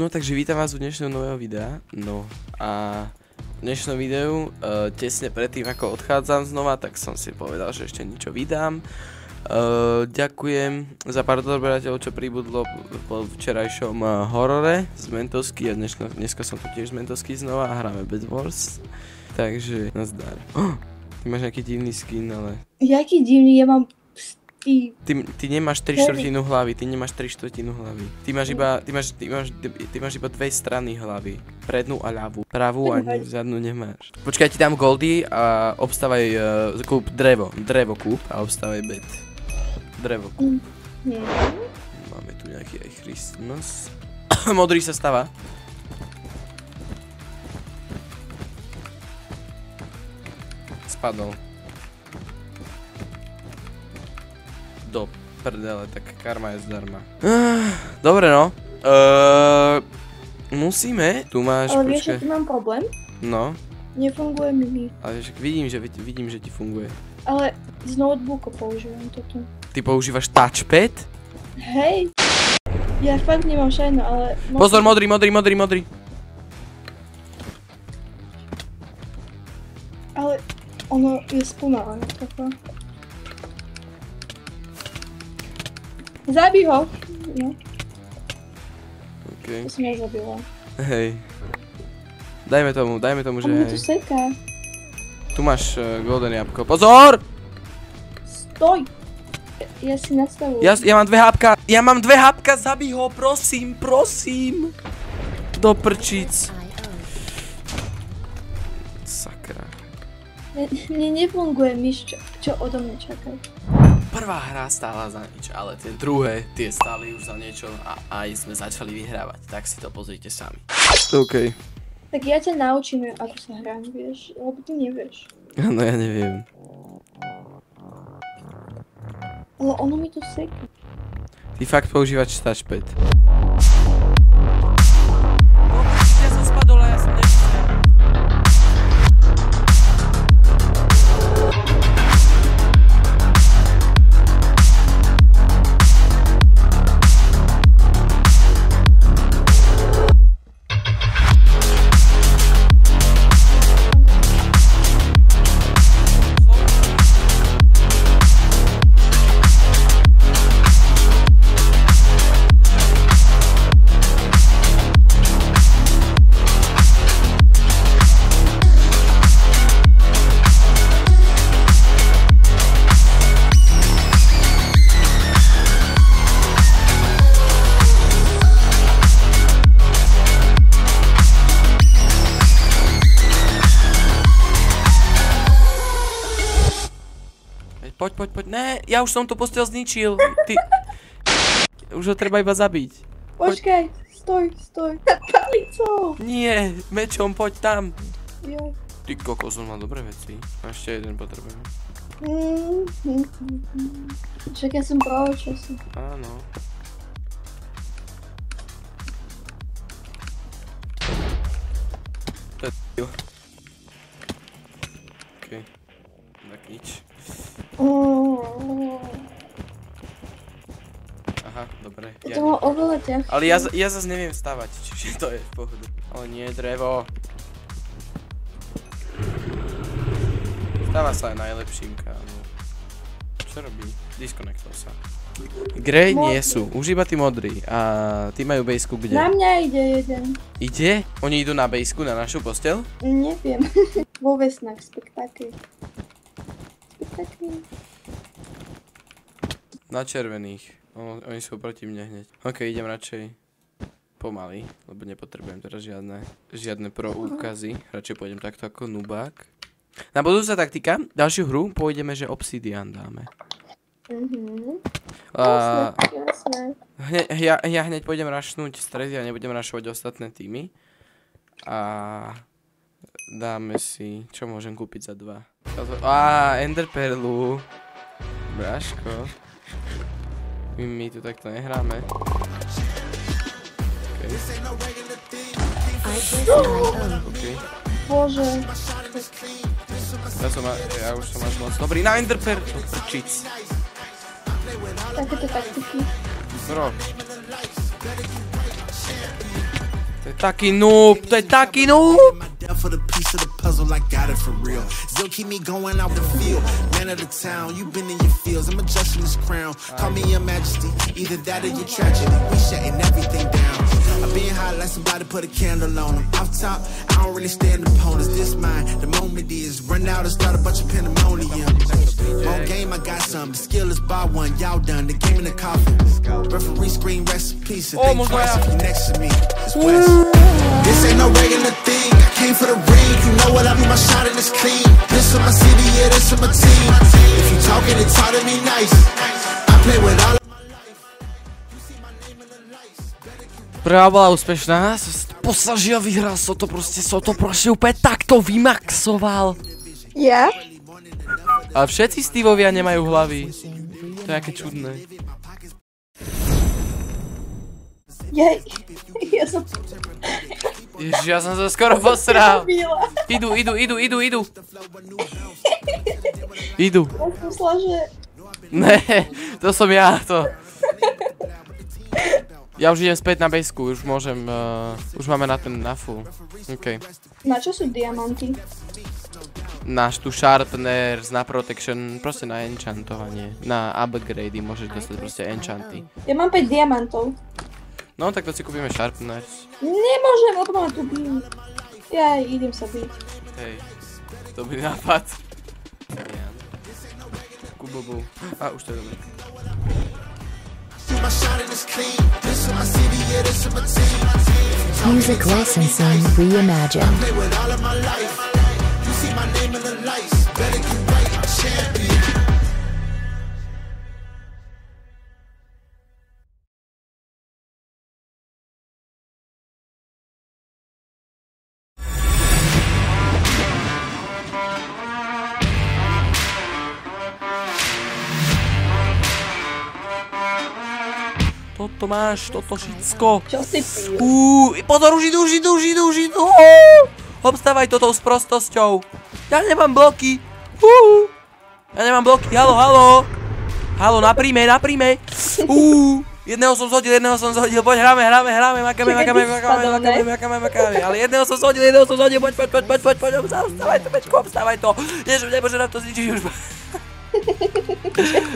No takže vítam vás u dnešného nového videa. No a v dnešnom videu, tesne predtým ako odchádzam znova, tak som si povedal, že ešte niečo vydám. Ďakujem za pár odberateľov, čo pribudlo po včerajšom horore z Mentovsky a dneska som tu tiež z Mentovsky znova a hráme Bed Wars. Takže nazdar. Ty máš nejaký divný skin, ale... Jaký divný, ja mám... Ty nemáš 3/4 hlavy, ty nemáš 3/4 hlavy. Ty máš iba dve strany hlavy. Prednú a ľavú. Pravú a zadnú nemáš. Počkaj, ti dám goldy a obstávaj, kúp drevo. Drevo kúp a obstávaj bed. Drevo kúp. Máme tu nejaký aj Christmas. Modrý sa stáva. Spadol. Do prdele, tak karma je zdarma. Dobre no. Musíme. Tu máš, ale vieš, aký mám problém? No. Nefunguje mi. Ale vidím, že ti funguje. Ale z notebooku používam toto. Ty používaš touchpad? Hej. Ja fakt nemám šajno, ale... Pozor, modrý. Ale ono je spomalené trochu. Zabij ho! No. Okay. To som ja zabila. Hej. Dajme tomu, že hej. hej. Tu seká. Tu máš golden jabko. Pozor! Stoj! Ja si nastavujem. Ja mám 2 hápka. Ja mám 2 hápka, zabij ho, prosím. Do prčic. Sakra. Mne nefunguje myš, čo odo mňa čakajú. Prvá hra stála za nič, ale tie druhé, tie stáli už za niečo a aj sme začali vyhrávať, tak si to pozrite sami. OK. Tak ja ťa naučím, ako sa hrám, vieš, lebo ty nevieš. No ja neviem. Ale ono mi to seká. Ty fakt používaš touchpad. Ja som spadol a ja som nechcel. Poď, ne, ja už som to posteľ zničil, ty... Už ho treba iba zabiť. Počkaj, stoj. Palicou! Nie, mečom, poď tam. Jo. Ty kokos, on má dobré veci. A ešte jeden potrebujem. Však ja som pravočasný. Áno. To je d***il. Okej. Tak nič. Aha, dobre. To bolo oveľa ťažšie. Ale ja zase neviem stávať, čiže to je v pohodu. Ale nie, drevo. Stáva sa aj najlepším, kámo. Čo robí? Disconnectol sa. Grey nie sú, už iba tí modrí. A tí majú bejsku kde? Na mňa ide jeden. Ide? Oni idú na bejsku, na našu posteľ? Neviem. Vo vesnách spektákly. Na červených. Oni sú proti mne hneď. Ok, idem radšej pomaly, lebo nepotrebujem teraz žiadne pro úkazy. Radšej pôjdem takto ako nubák. Na budúca taktika, ďalšiu hru pôjdeme, že Obsidian dáme. Jasné. Ja hneď pôjdem rašnúť stredy a nebudem rašovať ostatné týmy. A dáme si, čo môžem kúpiť za 2. Enderperlu. Bráško. My tu takto nehráme. Okay. Bože. Ja už som až moc dobrý na Enderperlu. Prčic. Takéto taktiky. Bro. To je taký noob, to je taký noob! For the piece of the puzzle, I got it for real. Still keep me going out the field. Man of the town, you've been in your fields. I'm adjusting this crown. Call me your majesty, either that or your tragedy. We shutting everything down. I've been hot like somebody put a candle on them. Off top, I don't really stand opponents. This mine, the moment is run out and start a bunch of pandemonium. More game, I got some. The skill is bar one, y'all done. The game in the coffin. Referee screen recipes. And think twice if you next to me. It's West. This ain't no regular thing. I came for the ring. You know what I mean? My shot and it's clean. This is my city, yeah, this is my team. If you talking, it's hard to be nice. I play with all. Prvá bola úspešná, posažil, vyhral som to proste úplne takto vymaxoval. Ja? Ale všetci Steveovia nemajú hlavy. To je aké čudné. Ježiš, ja som sa skoro posral. Idú. Idú. Ja som myslela, že... Ne, to som ja, to. Ja už idem späť na basku, už môžem, už máme na full. OK. Na čo sú diamanty? Náš tu sharpners, na protection, proste na enchantovanie. Na upgrady môžeš dostať proste enchanty. Ja mám 5 diamantov. No, tak to si kúpime sharpners. Nemôžem, lebo ma tu bijú. Ja idem sa byť. Hej, dobrý nápad. Kubobu. A, už to je dobré. Music licensing reimagined. Toto máš, toto všetko. Čo si pil? Pozor, už idú. Obstávaj to tou sprostosťou. Ja nemám bloky. Halo. Halo, na príjme. Jedného som zhodil, poď, hráme, makáme. Ale jedného som zhodil, poď, obstávaj to. Nemôže nám to zničiť už.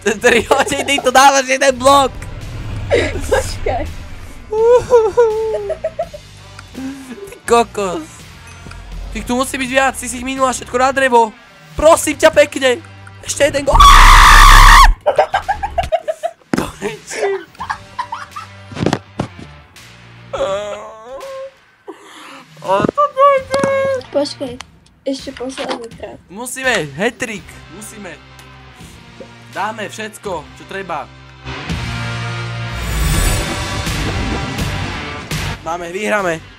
Ten ktorý hoď, ty to dávaš jeden blok. Počkaj. Ty kokos. Ty tu musí byť viac, si ich minula všetko na drevo. Prosím ťa pekne. Ešte jeden gol. Počkaj, ešte posledný krát. Musíme, hat-trick, musíme. Dáme všetko, čo treba.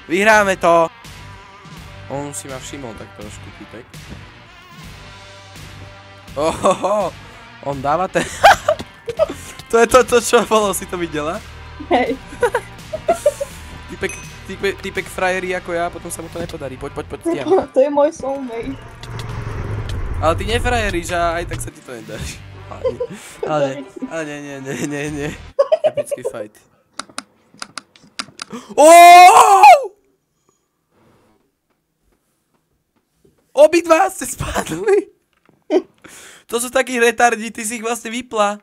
Vyhráme to. On si ma všimol tak trošku, typek. Ohoho, on dáva ten... To je to, čo bolo, si to videla? Hej. Typek frajerí ako ja, potom sa mu to nepodarí. Poď, stiam. To je môj soulmate. Ale ty nefrajeríš a aj tak sa ti to nedarí. Ale nie. Epický fight. Obidva ste spadli. To sú takí retardi, ty si ich vlastne vypla.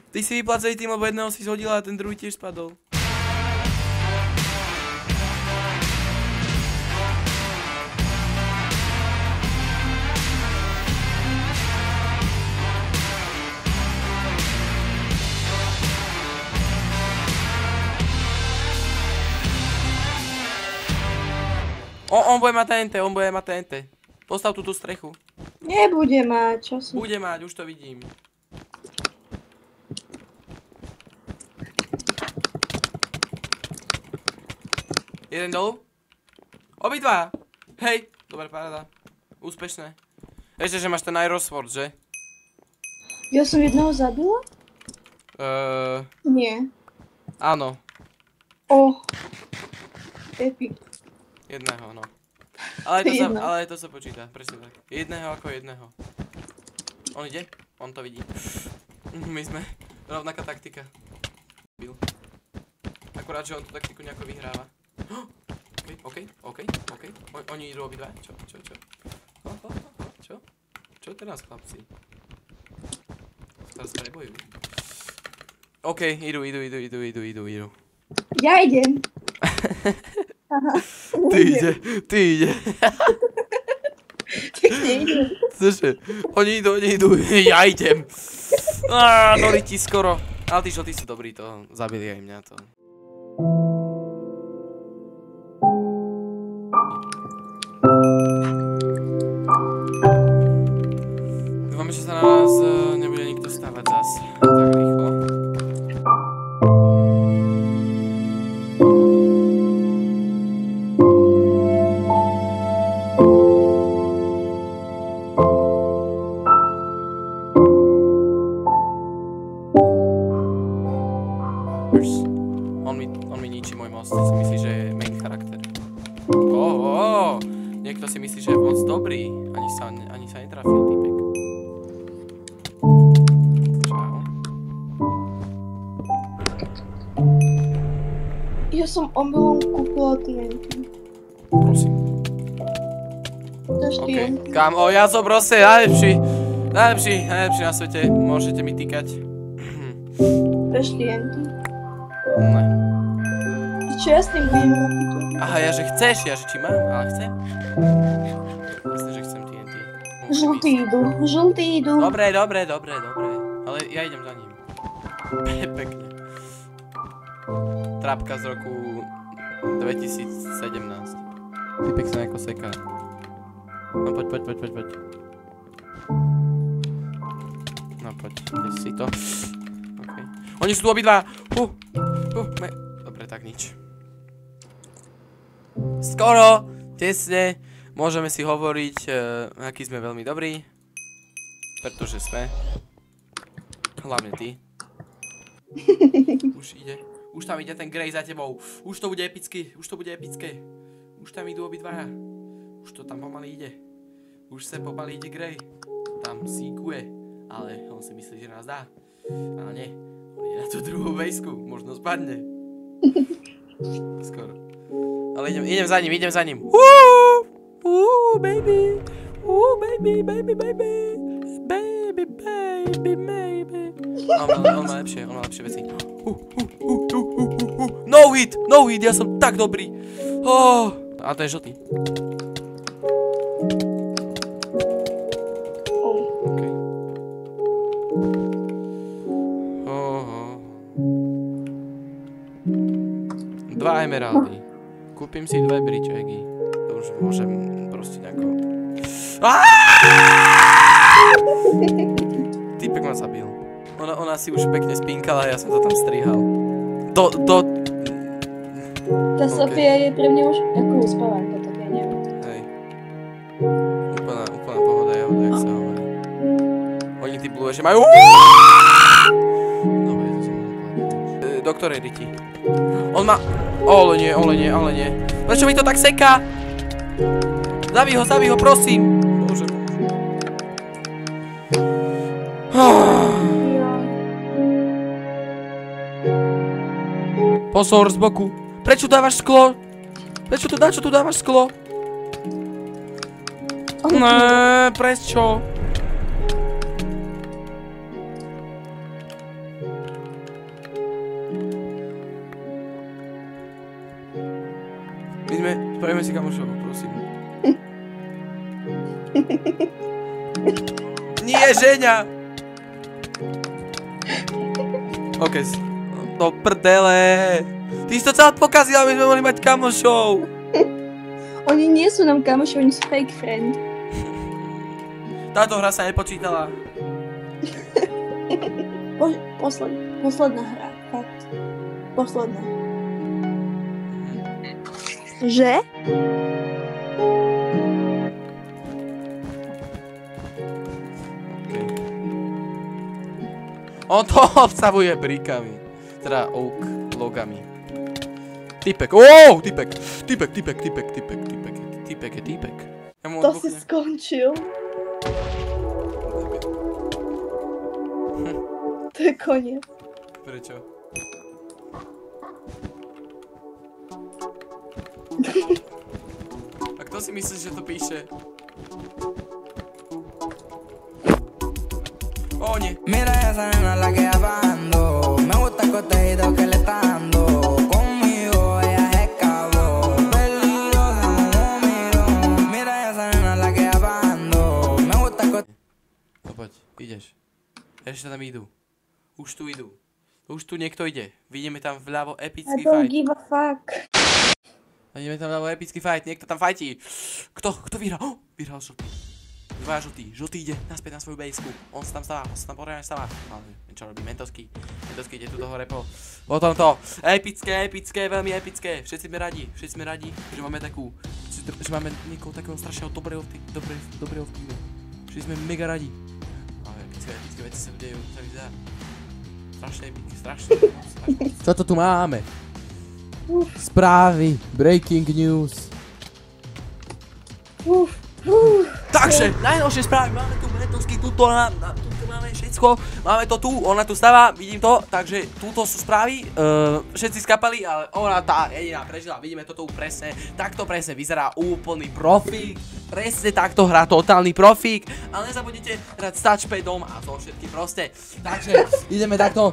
Ty si vypla celý tým, lebo jedného si zhodila a ten druhý tiež spadol. On bude mať TNT, Postav tú strechu. Nebude mať, čo si... Bude mať, už to vidím. Jeden dolu. Obidva. Hej, dobre, paráda. Úspešné. Ešte, že máš ten Iron Sword, že? Ja som jedného zabila? Nie. Áno. Epic. Jedného, no. Ale to sa počíta, presne tak. Jedného ako jedného. On ide? On to vidí. My sme rovnaká taktika. Akurát, že on tú taktiku nejako vyhráva. OK. Oni idú obidva. Čo? Čo teraz, chlapci? Teraz prebojujú. OK, idú. Ja idem. Aha. Ty ide. Tak nejdem. Cože? Oni idú. Ja idem. Doli ti skoro. Ale tí žltí sú dobrí, to zabili aj mňa to. Dúfam, že sa na nás nebude nikto stávať zas tak rýchlo. On mi ničí môj most, si myslí, že je main charakter. Niekto si myslí, že je moc dobrý, ani sa netrafil, týpek. Čau. Ja som omylom kúpila TNT. Prosím. Dáš OK. TNT? Kámo, ja som proste najlepší na svete. Môžete mi týkať. Dáš TNT? Ne. Čo ja s tým budem robiť? Aha, ja že chceš, ja že či mám, ale chcem. Myslím, že chcem TNT. Žltí idú. Dobre. Ale ja idem za ním. Pekne. Trápka z roku 2017. Typek sa nejako seká. No poď. No poď, dej si to. OK. Oni sú tu obidva! Dobre, tak nič. Skoro, tesne, môžeme si hovoriť, aký sme veľmi dobrí. Pretože sme. Hlavne ty. Už tam ide ten Grey za tebou. Už to bude epické. Už tam idú obidvaja. Už to tam pomaly ide. Už sa pomaly ide Grey. Tam síkuje. Ale on si myslí, že nás dá. Ale nie. On ide na tú druhú vejsku. Možno spadne. Skoro. Ale idem za ním. Baby. Baby. On má lepšie veci. No hit, ja som tak dobrý. A to je žltý. OK. Dva emeraldy. Kúpim si 2 bričeky. To už môžem proste nejako... Týpek ma zabil. Ona si už pekne spinkala a ja som to tam strihal. Tá Sofia je pre mňa už ako uspávánka, tak ja neviem. Hej. Úplná pohoda, jahoda, jak sa hovorí. Oni tí blue ešte majú... Dobre, to som mohol. Doktor Editi. On má... Ale nie. Prečo mi to tak seká? Zabij ho, prosím. Bože. Pozor z boku. Prečo dávaš sklo? Prečo tu dávaš sklo? Ne, prečo? Spravíme si kamošovo, prosím. Nie, ženia! OK, do prdele. Ty si to celé pokazila, my sme mohli mať kamošov. Oni nie sú nám kamoši, oni sú fake friend. Táto hra sa nepočítala. Posledná hra, fakt. Posledná. Že? Okay. On to obsahuje brikami. Teda oak logami. Typek. Typek je typek. To si skončil. To je koniec. Prečo? A kto si myslíš, že to píše? Oh, nie. Mira esa nena la que bajando. Me gusta el cotejito que le está dando. Conmigo ella se acabó. Peligrosa como mirón. Mira esa nena la que bajando. Me gusta el cotejito. No poď, ideš. Ešte tam idú. Už tu idú. Už tu niekto ide. Vidíme tam vľavo I epický don't fight. give a fuck. Vidíme tam vľavo epický fight. Niekto tam fightí. Kto vyhral? Oh, vyhral žltý. Dva žltý. Žltý ide naspäť na svoju bejsku. On sa tam poriadne stáva. Ale čo robí? Mentovský. Mentovský ide tu do hore po tomto. Epické, veľmi epické. Všetci sme radi, že máme takú, že máme niekoho takého strašného dobrého vplyvu. Všetci sme mega radi. Ale epické veci sa dejú, sa mi zdá. Strašne epické, strašne. Čo to tu máme? Správy, breaking news. Takže, najnovšie správy, máme tu Mentovský, tuto máme všetko, máme to tu, ona tu stáva, vidím to, takže túto sú správy, všetci skapali, ale ona tá jediná prežila, vidíme to tu presne, takto presne vyzerá úplný profík, presne takto hrá totálny profík, ale nezabudnite hrať s touchpadom a to všetky proste, takže ideme takto,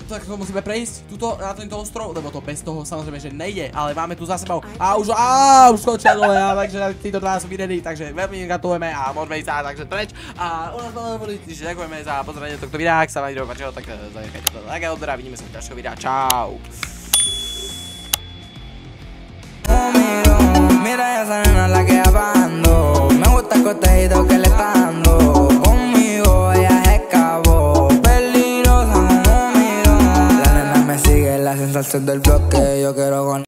tak to musíme prejsť tuto na tento ostrov, lebo to bez toho samozrejme, že nejde, ale máme tu za sebou a už skočia dole, takže títo dva sú vydení, takže veľmi gratulujeme a môžeme ísť takže preč a u nás máme hovoriť, že ďakujeme za pozorenie tohto videa, ak sa vám video páčilo, tak zanechajte to like a odber a vidíme sa v ďalšieho videa, čau. Mira esa nena la que bajando, me gusta el cotejito que le está dando, conmigo ella se acabó, peligrosa como mirón, la nena me sigue la sensación del bloque, yo quiero con